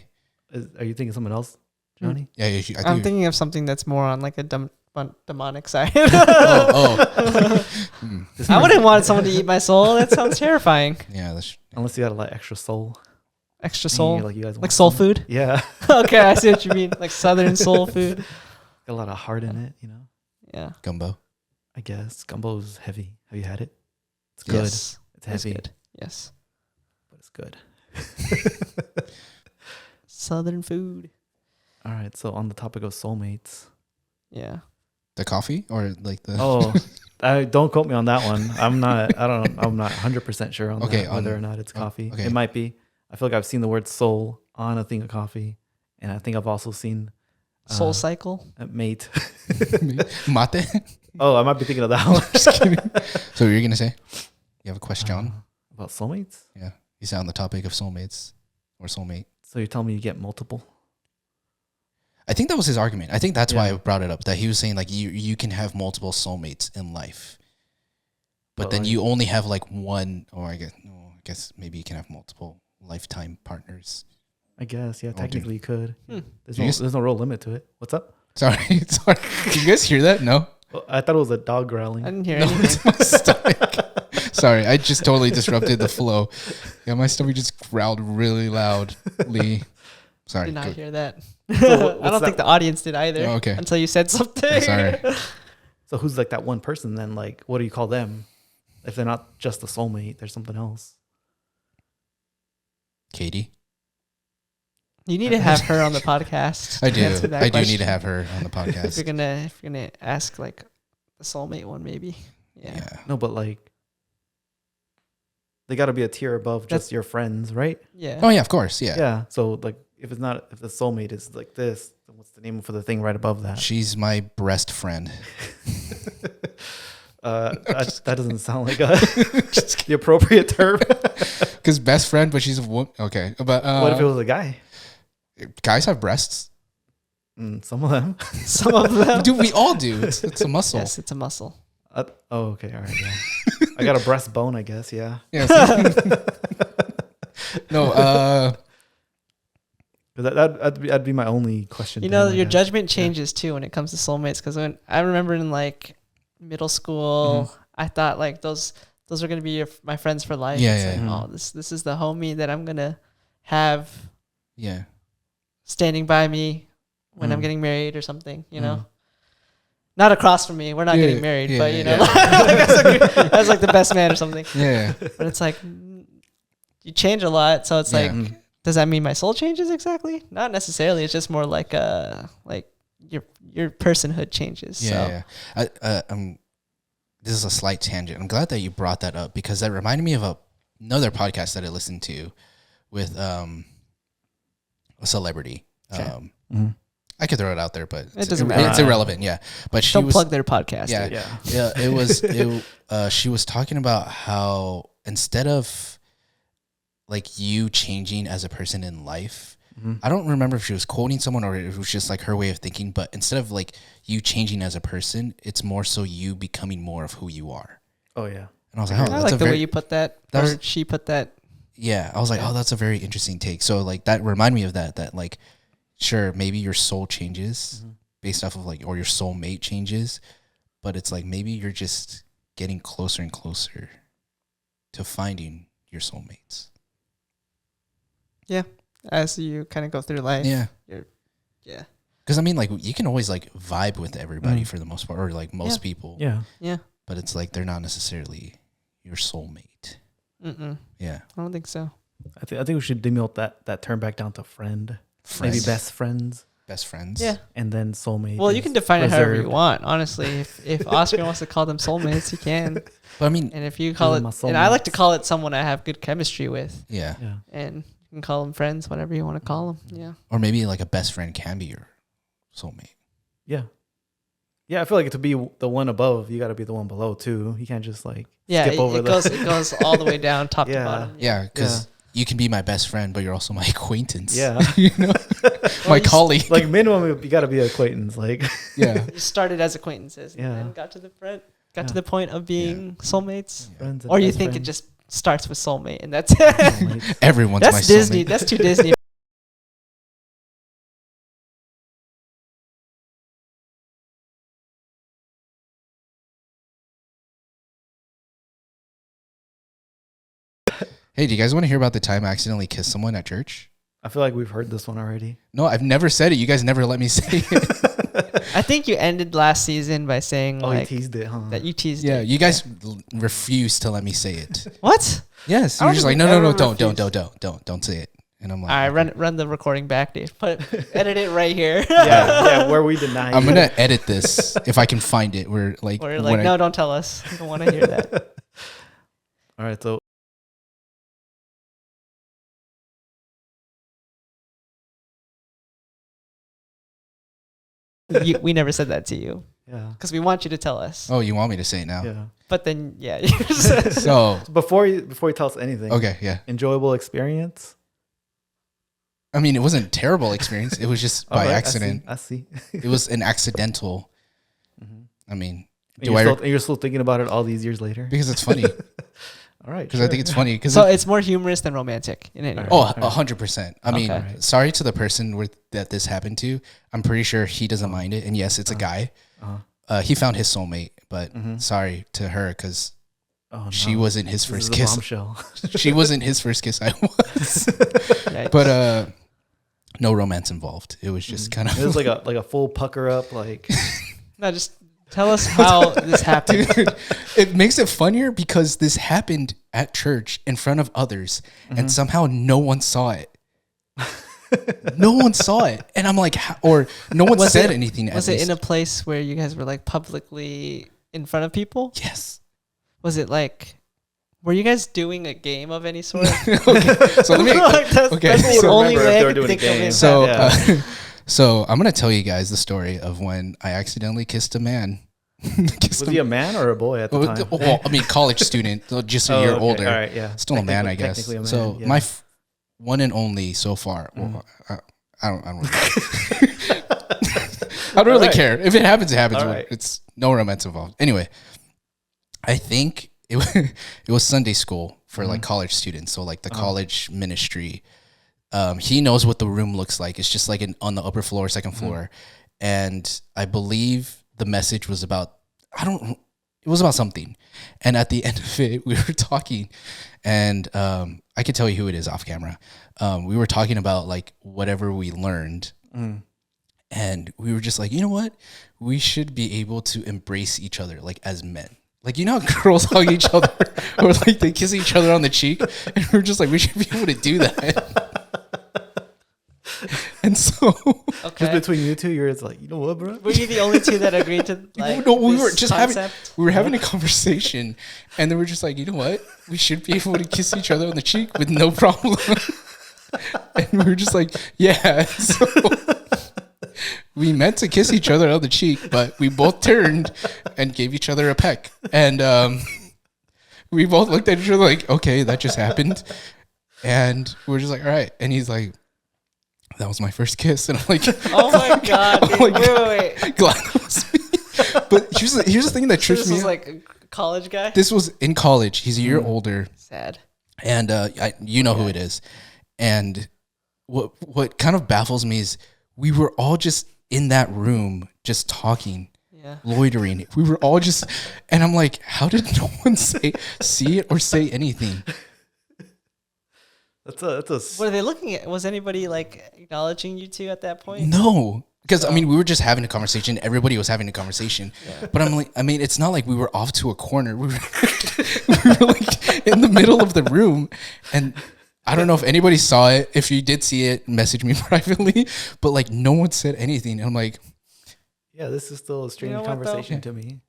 Are you thinking someone else, Johnny? Yeah, I think I'm thinking of something that's more on like a demonic side. oh. I wouldn't want someone to eat my soul. That sounds terrifying. Yeah, that's Unless you got a lot extra soul. Extra soul. Like, you guys want Like soul some? food? Yeah. Okay, I see what you mean. Like southern soul food. Got a lot of heart in it, you know? Yeah. gumbo. I guess. Gumbo's heavy. Have you had it? It's good. Yes. It's heavy, Good. Yes. but it's good. Southern food. All right. So on the topic of soulmates. Yeah. The coffee or like the Oh, don't quote me on that one. I'm not 100% sure on Okay, that, whether on- or not it's coffee. okay. It might be. I feel like I've seen the word soul on a thing of coffee. And I think I've also seen Soul cycle. a mate. mate. Oh, I might be thinking of that one. Just kidding. So you're gonna say you have a question? About soulmates? Yeah, you sound the topic of soulmates or soulmate. So you're telling me you get multiple? I think that was his argument. I think that's why I Yeah. brought it up. That he was saying like you can have multiple soulmates in life, but But then like- you only have like one. Or I guess maybe you can have multiple lifetime partners. I guess, yeah, dude. technically you could. Hmm. There's no real limit to it. What's up? Sorry. Did you guys hear that? No. Oh, I thought it was a dog I growling. didn't hear No, anything. it's my stomach. Sorry, I just totally disrupted the flow. Yeah, my stomach just growled really loudly. Sorry. Did not go- hear that. So I don't think the audience did either. Oh, okay. Until you said something. Sorry. So who's like that one person then? Like, what do you call them? If they're not just a soulmate, there's something else. Katie. You need to have her on the podcast. I to do. answer that I do need question. to have her on the If podcast. you're gonna ask like the soulmate one, maybe. Yeah. Yeah. No, but like, they got to be a tier above just your friends, right? Yeah. Oh yeah, of course. Yeah. Yeah. So like, if the soulmate is like this, then what's the name for the thing right above that? She's my breast friend. That doesn't sound like the appropriate term. Because best friend, but she's a woman. Okay, but What if it was a guy? guys have breasts? Some of them. Some of them. Dude, we all do. It's a muscle. Yes, it's a muscle. Oh, okay. All right. Yeah. I got a breastbone, I guess. Yeah. Yeah. No. That'd be my only question. You to know, him, I your guess. judgment changes too when it comes to soulmates. Because when I remember in like middle school, I thought like those are gonna be my friends for life. Yeah, It's yeah, like, yeah. oh, this is the homie that I'm gonna have Yeah. standing by me when I'm Mhm. getting married or something. You know. Mhm. Not across from me. We're not Yeah, getting married, yeah, but you know, yeah. that's like the best man or something. Yeah. But it's like you change a lot, so it's Yeah. like, Mm. does that mean my soul changes exactly? Not necessarily. It's just more like your personhood changes. Yeah. So Yeah. This is a slight tangent. I'm glad that you brought that up because that reminded me of another podcast that I listened to with a celebrity. Okay. Mhm. I could throw it out there, but It doesn't matter. It's irrelevant. Yeah, but she don't was plug their podcast. Yeah. dude. Yeah. yeah. She was talking about how instead of like you changing as a person in life, Mhm. I don't remember if she was quoting someone or it was just like her way of thinking, but instead of like you changing as a person, it's more so you becoming more of who you are. Oh yeah. And I was like, oh, I that's like a the very, way you put that. that Or was- she put that. yeah. I was like, Yeah. oh, that's a very interesting take. So like that reminded me of that like, sure, maybe your soul changes Mhm. based off of like, or your soulmate changes, but it's like, maybe you're just getting closer and closer to finding your soulmates. As you kind of go through life. Yeah. Yeah. Because I mean, like you can always like vibe with everybody Mm. for the most part, or like most Yeah. people. Yeah. Yeah. But it's like they're not necessarily your soulmate? Mm-mm. Yeah. I don't think so. I think we should demote that term back down to friend. Friend. Maybe best friends. Best friends. Yeah. And then soulmate. Well, you can define it however you reserved. want. Honestly, if Oscar wants to call them soulmates, he can. But I mean, And if you call These it, are my and I like to soulmates. call it someone I have good chemistry with, yeah. Yeah. and you can call them friends, whatever you want to call them. Yeah. Or maybe like a best friend can be your soulmate. Yeah. Yeah, I feel like to be the one above, you got to be the one below too. You can't just like Yeah. skip over It goes all the way down, top Yeah. to bottom. Yeah, because you can be my best friend, but you're also my acquaintance. Yeah. You know, my you colleague. Like minimum, you got to be an acquaintance. Like Yeah. You started as acquaintances, Yeah. and got to the front, got Yeah. to the point of being soulmates. friends and Or you best think it friends. just starts with soulmate, and that's it. Soulmates. Everyone's my That's Disney. soulmate. That's too Disney. Hey, do you guys want to hear about the time I accidentally kissed someone at church? I feel like we've heard this one already. No, I've never said it. You guys never let me say it. I think you ended last season by saying Oh, like he teased it, huh? that you teased. Yeah, it. you guys refuse to let me say it. What? Yes, I you're don't just like, think no, we no, no, ever don't say it. And I'm like, All right, run the recording back, Dave. Edit it right here. yeah, where we deny. I'm you. gonna edit this if I can find it. We're like, Or when like, I- no, don't tell us. I don't want to hear that. All right, so We never said that to you yeah, because we want you to tell us. Oh, you want me to say it now? yeah. But then, yeah. So Before you tell us anything, okay, yeah. enjoyable experience. I mean, it wasn't a terrible experience. It was just by All right, accident. I see. It was an accidental. I mean, And you're still thinking about it all these years later? because it's funny. All right, Because I think it's funny. Because So it's more humorous than romantic in any way. oh, 100%. I mean, Okay. sorry to the person that this happened to. I'm pretty sure he doesn't mind it. And yes, it's a guy. He found his soulmate, but sorry to her because Oh, no. she wasn't his This first is a kiss. bombshell. She wasn't his first kiss. I was. Right? But no romance involved. It was just kind of It was like a full pucker up, like No, just tell us how this happened. Dude, it makes it funnier because this happened at church in front of others, and somehow no one saw it. No one saw it, and I'm like, or no one said anything. Was it in a place where you guys were like publicly in front of people? Yes. Was it like, were you guys doing a game of any sort? Okay. So let me. Like, that's the so- only remember if way they I were could doing a think of game. it. So, Yeah. so I'm gonna tell you guys the story of when I accidentally kissed a man. was he a man or a boy at the time? Well, I mean, college student, so just a Oh, year okay. older. All right, yeah. Still a man, I guess. Technically a man, So yeah. my one and only so far. Well, I don't. I don't really Alright. care. If it happens, it happens. Alright. It's no romance involved. Anyway, I think it it was Sunday school for like college students. So like the college ministry. He knows what the room looks like. It's just like on the upper floor, second floor, and I believe the message was about. It was about something, and at the end of it, we were talking, and I could tell you who it is off camera. We were talking about like whatever we learned. And we were just like, you know what? We should be able to embrace each other like as men. Like, you know how girls hug each other or like they kiss each other on the cheek? And we're just like, we should be able to do that. And so Just Okay. between you two, you're like, you know what, bro? Were you the only two that agreed to like no, we were this just concept? having a conversation, and then we're just like, you know what? We should be able to kiss each other on the cheek with no problem. And we were just like, yeah. So we meant to kiss each other on the cheek, but we both turned and gave each other a peck. And we both looked at each other like, okay, that just happened. And we're just like, all right. And he's like, that was my first kiss. And I'm like, Oh my god! Oh Dude, my wait. glad it was me. But here's the thing that So trips this me was out. like a college guy. This was in college. He's a year older, Sad. and you know who it is. And what kind of baffles me is we were all just in that room, just talking, Yeah. loitering. We were all just, and I'm like, how did no one see it or say anything? That's a What are they looking at? Was anybody like acknowledging you two at that point? No. Because, I mean, we were just having a conversation. Everybody was having a conversation. But I'm like, I mean, it's not like we were off to a corner. We were like middle of the room, and I don't know if anybody saw it. If you did see it, message me privately. But like, no one said anything. And I'm like, Yeah, this is still a strange know what, though? conversation to me.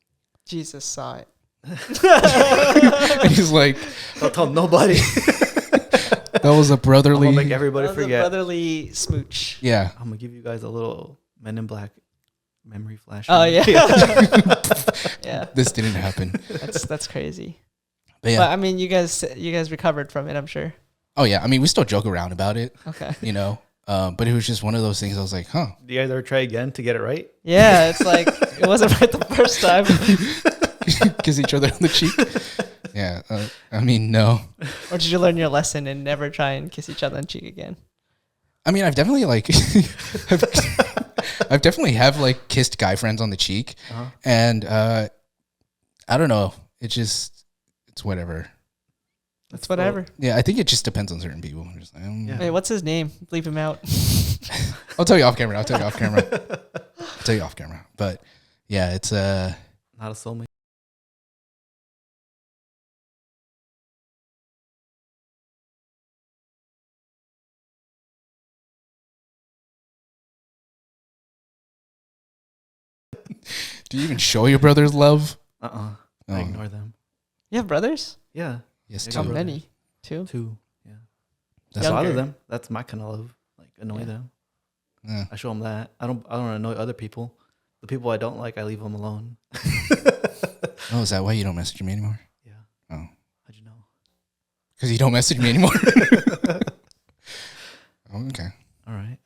Jesus saw it. and he's like, Don't tell nobody. that was a I'm brotherly. gonna make everybody That was a forget. brotherly smooch. Yeah. I'm gonna give you guys a little Men in Black memory flash. Oh yeah. Yeah. This didn't happen. That's crazy. But yeah. But I mean, you guys recovered from it, I'm sure. Oh yeah. I mean, we still joke around about it, Okay. you know. But it was just one of those things. I was like, huh. Do you guys ever try again to get it right? Yeah, it's like it wasn't right the first time. Kiss each other on the cheek. Yeah. I mean, no. Or did you learn your lesson and never try and kiss each other on the cheek again? I mean, I've definitely like, I've definitely have like kissed guy friends on the cheek, and I don't know. It's whatever. That's whatever. Yeah, I think it just depends on certain people. I'm just like, Yeah. Hey, what's his name? Leave him out. I'll tell you off camera. But yeah, it's Not a soulmate. Do you even show your brothers love? I Oh. ignore them. You have brothers? Yeah, Yes, Yeah, How too. brother. many? Two? 2. Yeah, That's a lot of Younger. them. That's my kind of love. Like annoy Yeah. them. Yeah. I show them that. I don't annoy other people. The people I don't like, I leave them alone. Oh, is that why you don't message me anymore? Yeah. Oh, How'd you know? because you don't message me anymore. Oh, okay. All right.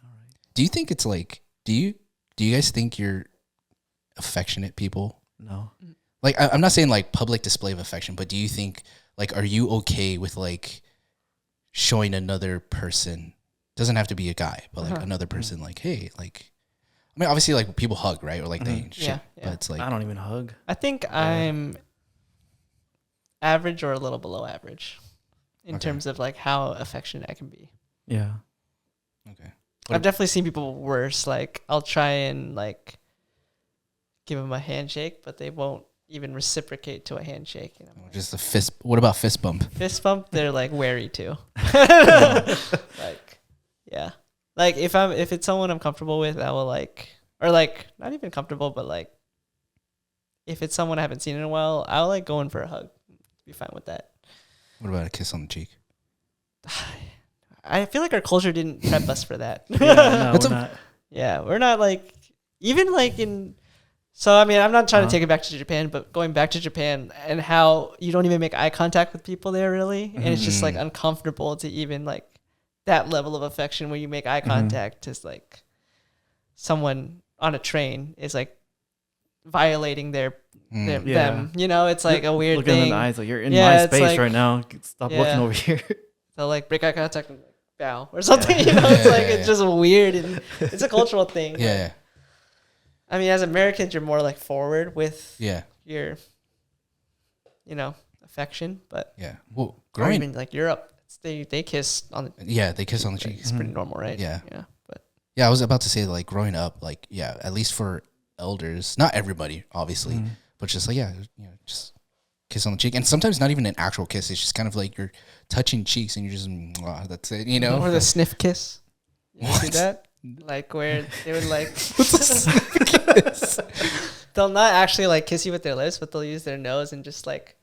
Do you think it's like? Do you guys think you're affectionate people? No. Like, I'm not saying like public display of affection, but do you think like, are you okay with like showing another person? Doesn't have to be a guy, but like another person, like, hey, like, I mean, obviously, like people hug, right, or like they shit, Yeah. but it's like, I don't even hug. I think I'm average or a little below average in Okay. terms of like how affectionate I can be. Yeah. okay, I've definitely seen people worse. Like I'll try and like give them a handshake, but they won't even reciprocate to a handshake. You know, just a fist. What about fist bump? fist bump, they're like wary too. Like, yeah, like if it's someone I'm comfortable with, I will like, or like not even comfortable, but like if it's someone I haven't seen in a while, I'll like go in for a hug. Be fine with that. What about a kiss on the cheek? I feel like our culture didn't prep us for that. Yeah. No, That's we're a- not. Yeah, we're not like even like in. So I mean, I'm not trying to take it back to Japan, but going back to Japan and how you don't even make eye contact with people there, really, and it's just like uncomfortable to even like that level of affection when you make eye contact. Is like someone on a train is like violating their Yeah. them. You know, it's like a weird Looking thing. in the eyes, like you're in Yeah, my it's space like- right now. Stop looking Yeah. over here. They'll like break eye contact and like, bow or something. You know, it's like it's just weird and it's a cultural thing. Yeah, I mean, as Americans, you're more like forward with yeah, your, you know, affection, but yeah. Well, or growing, even like Europe, they kiss on the. yeah, they kiss on the cheek. It's pretty normal, right? Yeah. yeah, but Yeah, I was about to say like growing up, like yeah, at least for elders, not everybody, obviously, but just like yeah, you know, just kiss on the cheek, and sometimes not even an actual kiss. It's just kind of like you're touching cheeks, and you're just that's it, you know. or the sniff kiss. You ever do What? that? Like where they would like. What's a sniff kiss? They'll not actually like kiss you with their lips, but they'll use their nose and just like.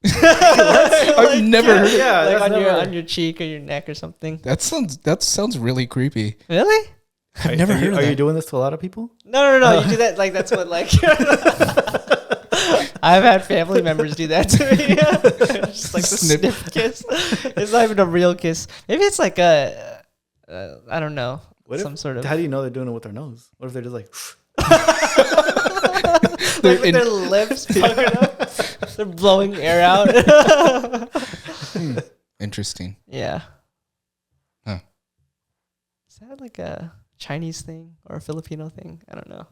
I've never heard. Yeah, like that's never- on your cheek or your neck or something. That sounds really creepy. Really? I've never heard of Are that. you doing this to a lot of people? No. You do that like that's what like. I've had family members do that to me. Just like the sniff kiss. It's not even a real kiss. Maybe it's like a, I don't know, some sort of. How do you know they're doing it with their nose? What if they're just like? Like with their lips puckered up, they're blowing air out. Interesting. Yeah. Huh. Is that like a Chinese thing or a Filipino thing? I don't know.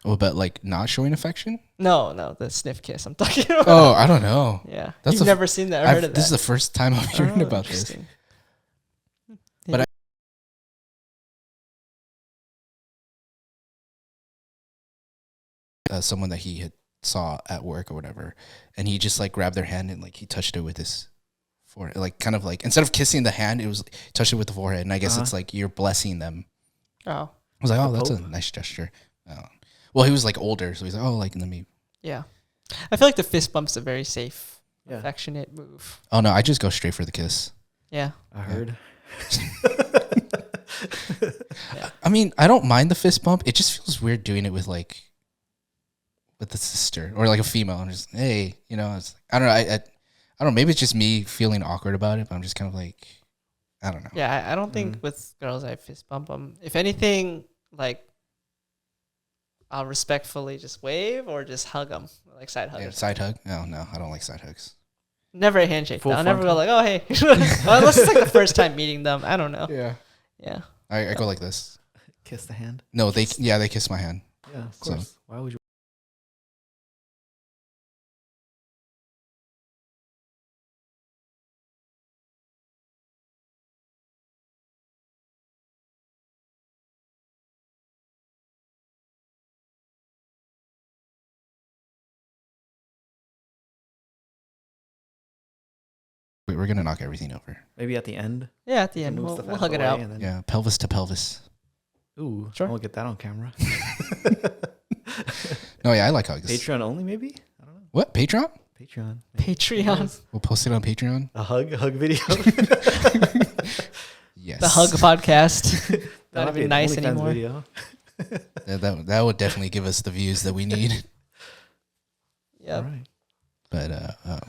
Oh, but like not showing affection? No, the sniff kiss I'm talking about. Oh, I don't know. Yeah. That's You've the f- never seen that or heard of that. This is the first time I'm hearing Oh, about this. interesting. But someone that he had saw at work or whatever, and he just like grabbed their hand and like he touched it with his forehead, like kind of like instead of kissing the hand, it was touch it with the forehead, and I guess Uh-huh. it's like you're blessing them. Oh, I was like, The oh, that's a Pope? nice gesture. Well, he was like older, so he's like, oh, like let me. yeah. I feel like the fist bump's a very safe, Yeah. affectionate move. Oh no, I just go straight for the kiss. Yeah. I heard. I mean, I don't mind the fist bump. It just feels weird doing it with the sister or like a female. And just hey, you know, it's I don't know. I don't know. Maybe it's just me feeling awkward about it. But I'm just kind of like, I don't know. Yeah, I don't think with girls I fist bump them. If anything, like I'll respectfully just wave or just hug them, like side hug. Yeah, or side hug? No, I don't like side hugs. Never a handshake. Full I'll never frontal? go like, oh hey, unless it's like the first time meeting them. I don't know. Yeah, Yeah. I go like this. Kiss the hand. No, they kiss my hand. Yeah, of So- course. Why would you? Wait, we're gonna knock everything over. Maybe at the end. Yeah, at the you can end, move we'll stuff we'll of hug the it way out. and then- Yeah, pelvis to pelvis. Ooh, Sure. I'll get that on camera. No, yeah, I like hugs. Patreon only, maybe. I don't know. What Patreon? Patreon. maybe. Patreon. We'll post it on Patreon. A hug video. Yes, The hug podcast. That'll Not be even an nice OnlyFans anymore. Video. That would definitely give us the views that we need. Yep. All right. But yeah.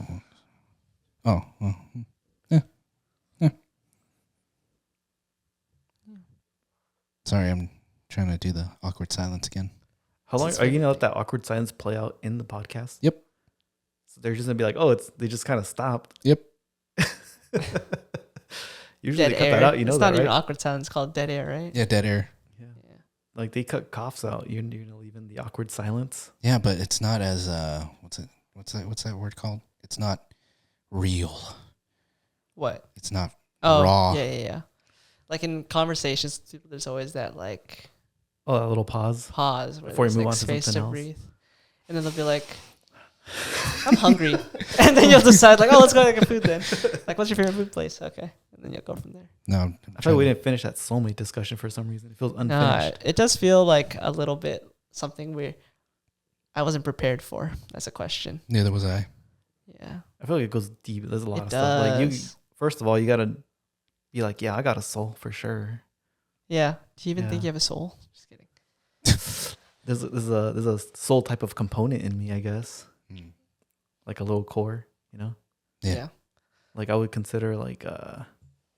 Sorry, I'm trying to do the awkward silence again. How long It's are you gonna very let that awkward silence play out in the podcast? Yep. So they're just gonna be like, oh, they just kind of stopped. Yep. Usually Dead they cut air. that out. You know it's that, not even right? awkward sound. It's called dead air, right? Yeah, dead air. Yeah. Yeah. Like they cut coughs out. You're gonna leave in the awkward silence. Yeah, but it's not as what's that word called? It's not real. What? It's not Oh, raw. yeah. Like in conversations, there's always that like Oh, that little pause. pause where Before you there's move like on to space something to else. breathe, and then they'll be like, "I'm hungry," and then you'll decide like, "Oh, let's go get food then." Like, what's your favorite food place? Okay, and then you'll go from there. No, I feel like we didn't finish that soulmate discussion for some reason. It feels No, unfinished. it does feel like a little bit something where I wasn't prepared for. That's a question. Neither was I. Yeah, I feel like it goes deep. There's a lot it of stuff. Like you, does. first of all, you gotta be like, yeah, I got a soul for sure. Yeah. Do you even think Yeah. you have a soul? Just kidding. There's a soul type of component in me, I guess, Mm. like a little core. You know, Yeah. like I would consider like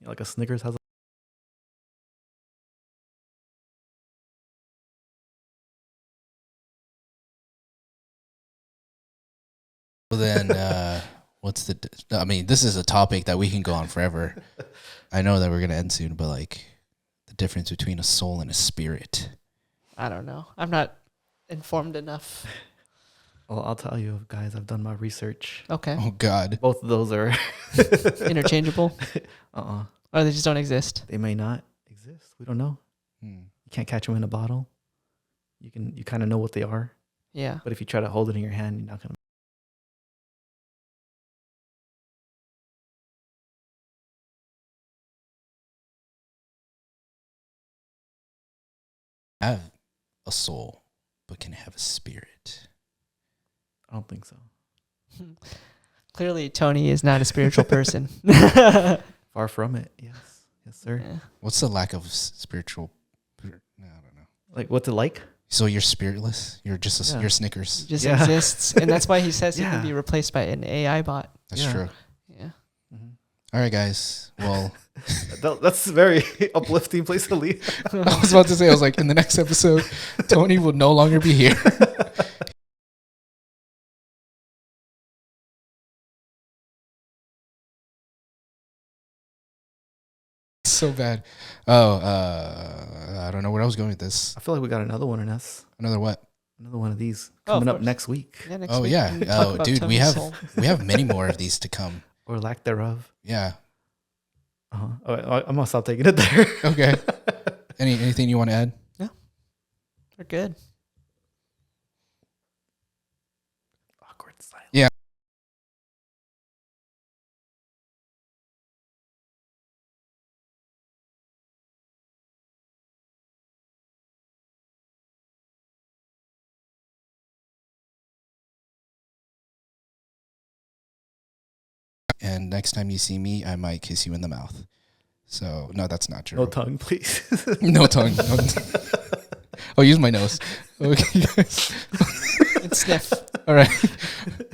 like a Snickers has. Well, then, what's I mean, this is a topic that we can go on forever. I know that we're gonna end soon, but like the difference between a soul and a spirit. I don't know. I'm not informed enough. Well, I'll tell you guys, I've done my research. Okay. Oh God. Both of those are Interchangeable, or they just don't exist. They may not exist. We don't know. Hmm. You can't catch them in a bottle. You kind of know what they are, Yeah. but if you try to hold it in your hand, you're not gonna. Have a soul, but can have a spirit. I don't think so. Clearly, Tony is not a spiritual person. Far from it. Yes, sir. Yeah. What's the lack of spiritual? No, I don't know. Like what's it like? So you're spiritless. You're just Yeah. you're It Snickers. just Yeah. exists, and that's why he says he Yeah. can be replaced by an AI bot. That's Yeah. true. Yeah. All right, guys. Well, That's a very uplifting place to leave. I was about to say, I was like, in the next episode, Tony will no longer be here. So bad. Oh, I don't know where I was going with this. I feel like we got another one in us. Another what? Another one of these Oh, of coming up course. next week, Yeah, next Oh week yeah. we can talk Oh about dude, we Tony's have soul. many more of these to come. or lack thereof. Yeah. Uh-huh. All right, I'm gonna stop taking it there. Okay. Anything you want to add? We're good. Awkward silence. Yeah. and next time you see me, I might kiss you in the mouth. So no, that's not true. No tongue, please. No tongue. I'll use my nose. Okay, guys. And sniff. All right.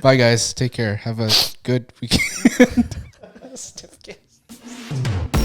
Bye, guys. Take care. Have a good weekend. Sniff kiss.